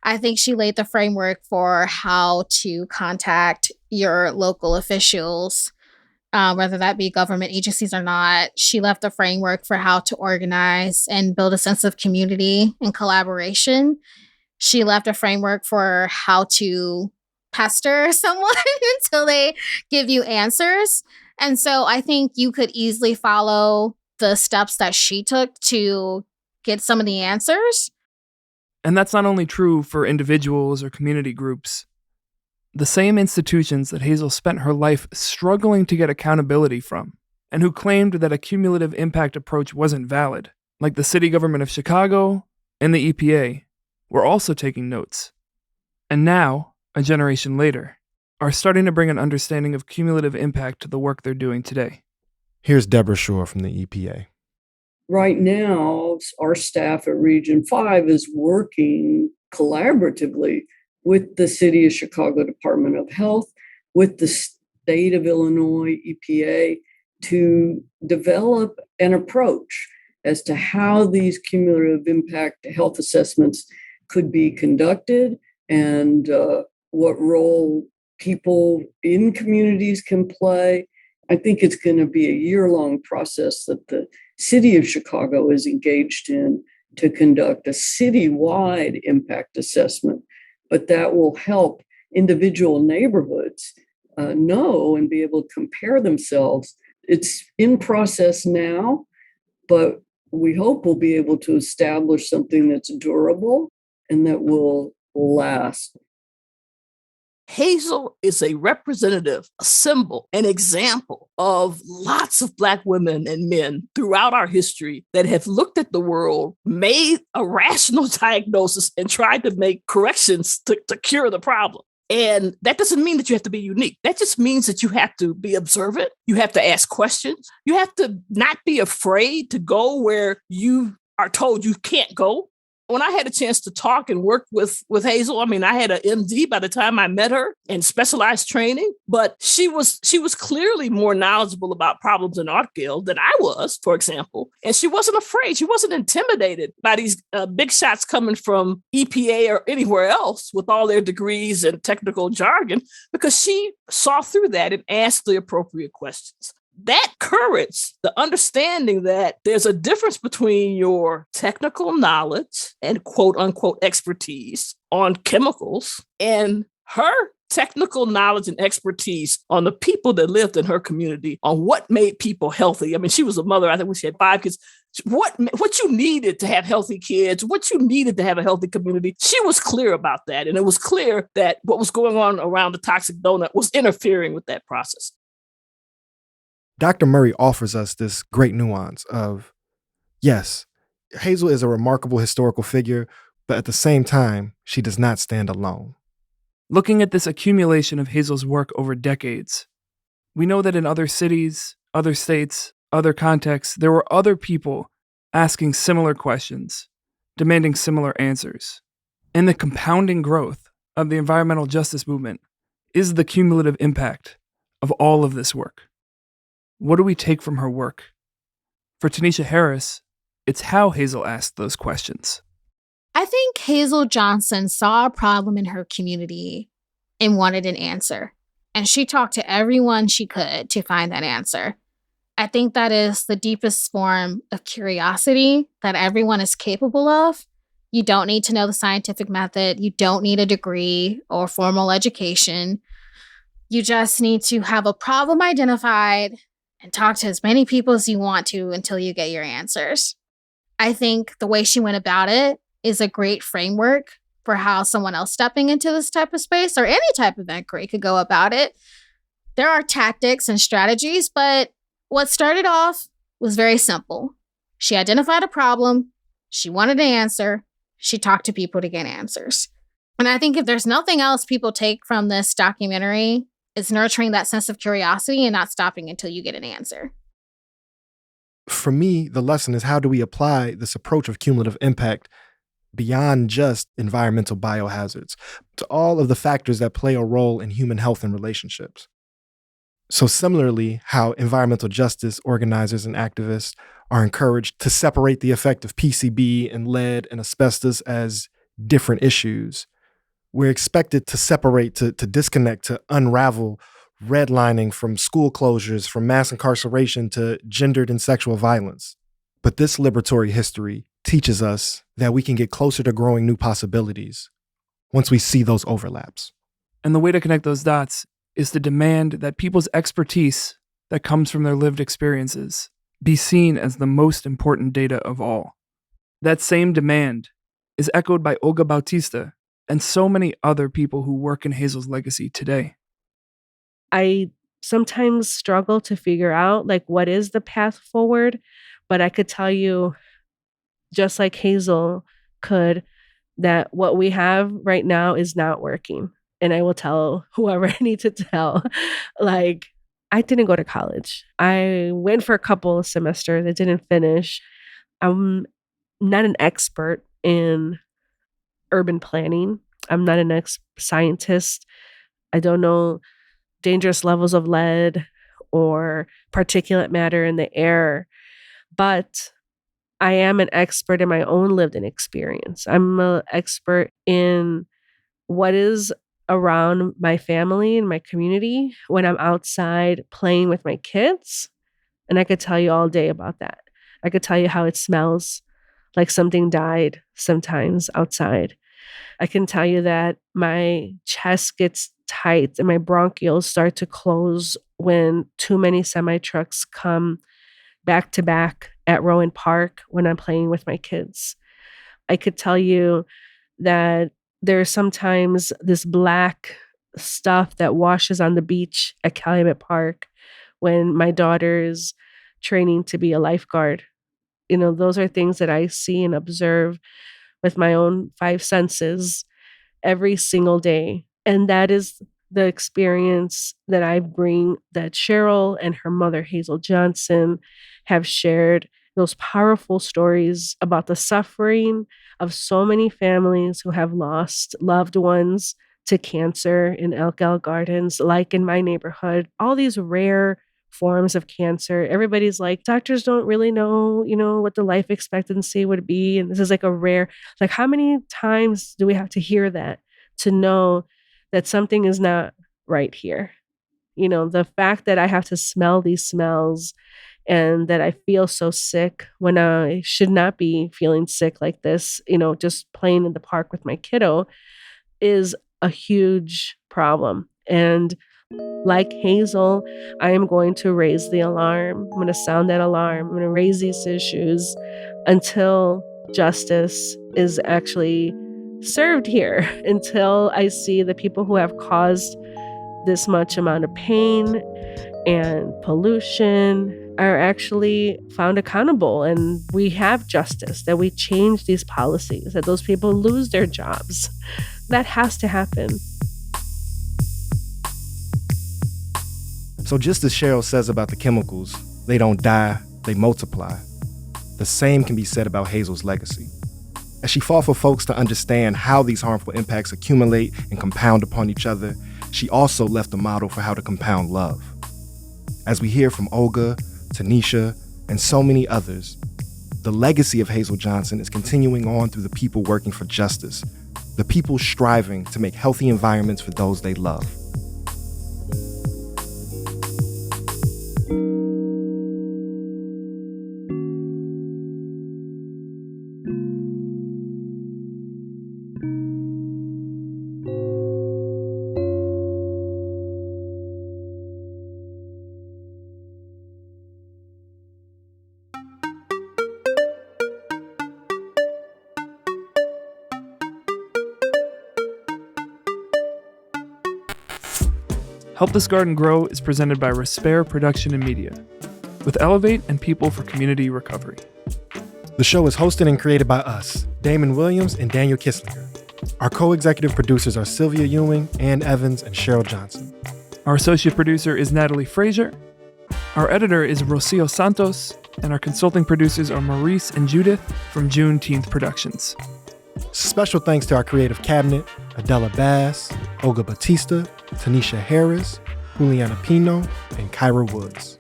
I think she laid the framework for how to contact your local officials, whether that be government agencies or not. She left the framework for how to organize and build a sense of community and collaboration. She left a framework for how to pester someone until they give you answers. And so I think you could easily follow the steps that she took to get some of the answers. And that's not only true for individuals or community groups. The same institutions that Hazel spent her life struggling to get accountability from, and who claimed that a cumulative impact approach wasn't valid, like the city government of Chicago and the EPA, were also taking notes. And now, a generation later, are starting to bring an understanding of cumulative impact to the work they're doing today. Here's Deborah Shore from the EPA. Right now, our staff at Region 5 is working collaboratively with the City of Chicago Department of Health, with the State of Illinois EPA, to develop an approach as to how these cumulative impact health assessments could be conducted and what role people in communities can play. I think it's going to be a year-long process that the City of Chicago is engaged in to conduct a citywide impact assessment, but that will help individual neighborhoods know and be able to compare themselves. It's in process now, but we hope we'll be able to establish something that's durable and that will last. Hazel is a representative, a symbol, an example of lots of Black women and men throughout our history that have looked at the world, made a rational diagnosis, and tried to make corrections to cure the problem. And that doesn't mean that you have to be unique. That just means that you have to be observant. You have to ask questions. You have to not be afraid to go where you are told you can't go. When I had a chance to talk and work with Hazel, I mean, I had an MD by the time I met her and specialized training, but she was clearly more knowledgeable about problems in Art Guild than I was, for example. And she wasn't afraid. She wasn't intimidated by these big shots coming from EPA or anywhere else with all their degrees and technical jargon, because she saw through that and asked the appropriate questions. That courage, the understanding that there's a difference between your technical knowledge and quote unquote expertise on chemicals and her technical knowledge and expertise on the people that lived in her community, on what made people healthy. I mean, she was a mother, I think when she had 5 kids, what you needed to have healthy kids, what you needed to have a healthy community. She was clear about that. And it was clear that what was going on around the toxic donut was interfering with that process. Dr. Murray offers us this great nuance of, yes, Hazel is a remarkable historical figure, but at the same time, she does not stand alone. Looking at this accumulation of Hazel's work over decades, we know that in other cities, other states, other contexts, there were other people asking similar questions, demanding similar answers. And the compounding growth of the environmental justice movement is the cumulative impact of all of this work. What do we take from her work? For Tanisha Harris, it's how Hazel asked those questions. I think Hazel Johnson saw a problem in her community and wanted an answer. And she talked to everyone she could to find that answer. I think that is the deepest form of curiosity that everyone is capable of. You don't need to know the scientific method. You don't need a degree or formal education. You just need to have a problem identified and talk to as many people as you want to until you get your answers. I think the way she went about it is a great framework for how someone else stepping into this type of space or any type of inquiry could go about it. There are tactics and strategies, but what started off was very simple. She identified a problem. She wanted an answer. She talked to people to get answers. And I think if there's nothing else people take from this documentary, it's nurturing that sense of curiosity and not stopping until you get an answer. For me, the lesson is, how do we apply this approach of cumulative impact beyond just environmental biohazards to all of the factors that play a role in human health and relationships? So similarly, how environmental justice organizers and activists are encouraged to separate the effect of PCB and lead and asbestos as different issues, we're expected to separate, to disconnect, to unravel redlining from school closures, from mass incarceration to gendered and sexual violence. But this liberatory history teaches us that we can get closer to growing new possibilities once we see those overlaps. And the way to connect those dots is to demand that people's expertise that comes from their lived experiences be seen as the most important data of all. That same demand is echoed by Olga Bautista and so many other people who work in Hazel's legacy today. I sometimes struggle to figure out, what is the path forward, but I could tell you, just like Hazel could, that what we have right now is not working. And I will tell whoever I need to tell, I didn't go to college. I went for a couple of semesters. I didn't finish. I'm not an expert in urban planning. I'm not an scientist. I don't know dangerous levels of lead or particulate matter in the air, but I am an expert in my own lived-in experience. I'm an expert in what is around my family and my community when I'm outside playing with my kids. And I could tell you all day about that. I could tell you how it smells like something died sometimes outside. I can tell you that my chest gets tight and my bronchioles start to close when too many semi-trucks come back to back at Rowan Park when I'm playing with my kids. I could tell you that there's sometimes this black stuff that washes on the beach at Calumet Park when my daughter is training to be a lifeguard. Those are things that I see and observe with my own 5 senses every single day And that is the experience that I bring, that Cheryl and her mother, Hazel Johnson, have shared, those powerful stories about the suffering of so many families who have lost loved ones to cancer in Elk Gardens, like in my neighborhood, all these rare forms of cancer. Everybody's like, doctors don't really know, what the life expectancy would be. And this is like a rare, like, how many times do we have to hear that to know that something is not right here? The fact that I have to smell these smells and that I feel so sick when I should not be feeling sick like this, just playing in the park with my kiddo, is a huge problem. And like Hazel, I am going to raise the alarm. I'm going to sound that alarm. I'm going to raise these issues until justice is actually served here, until I see the people who have caused this much amount of pain and pollution are actually found accountable, and we have justice, that we change these policies, that those people lose their jobs. That has to happen. So just as Cheryl says about the chemicals, they don't die, they multiply. The same can be said about Hazel's legacy. As she fought for folks to understand how these harmful impacts accumulate and compound upon each other, she also left a model for how to compound love. As we hear from Olga, Tanisha, and so many others, the legacy of Hazel Johnson is continuing on through the people working for justice, the people striving to make healthy environments for those they love. Help This Garden Grow is presented by Respare Production and Media, with Elevate and People for Community Recovery. The show is hosted and created by us, Damon Williams and Daniel Kisslinger. Our co-executive producers are Sylvia Ewing, Ann Evans, and Cheryl Johnson. Our associate producer is Natalie Frazier. Our editor is Rocio Santos, and our consulting producers are Maurice and Judith from Juneteenth Productions. Special thanks to our creative cabinet, Adela Bass, Olga Batista, Tanisha Harris, Juliana Pino, and Kyra Woods.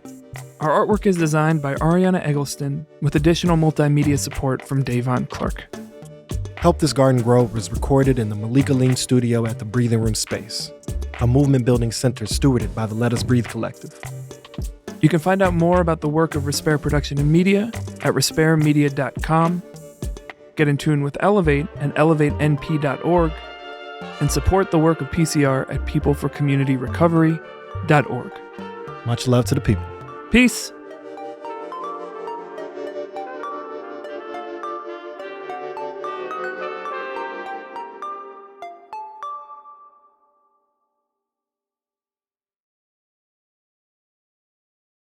Our artwork is designed by Ariana Eggleston, with additional multimedia support from Davon Clark. Help This Garden Grow was recorded in the Malika Lean studio at the Breathing Room Space, a movement building center stewarded by the Let Us Breathe Collective. You can find out more about the work of Respare Production and Media at resparemedia.com. Get in tune with Elevate at elevatenp.org, and support the work of PCR at peopleforcommunityrecovery.org. Much love to the people. Peace.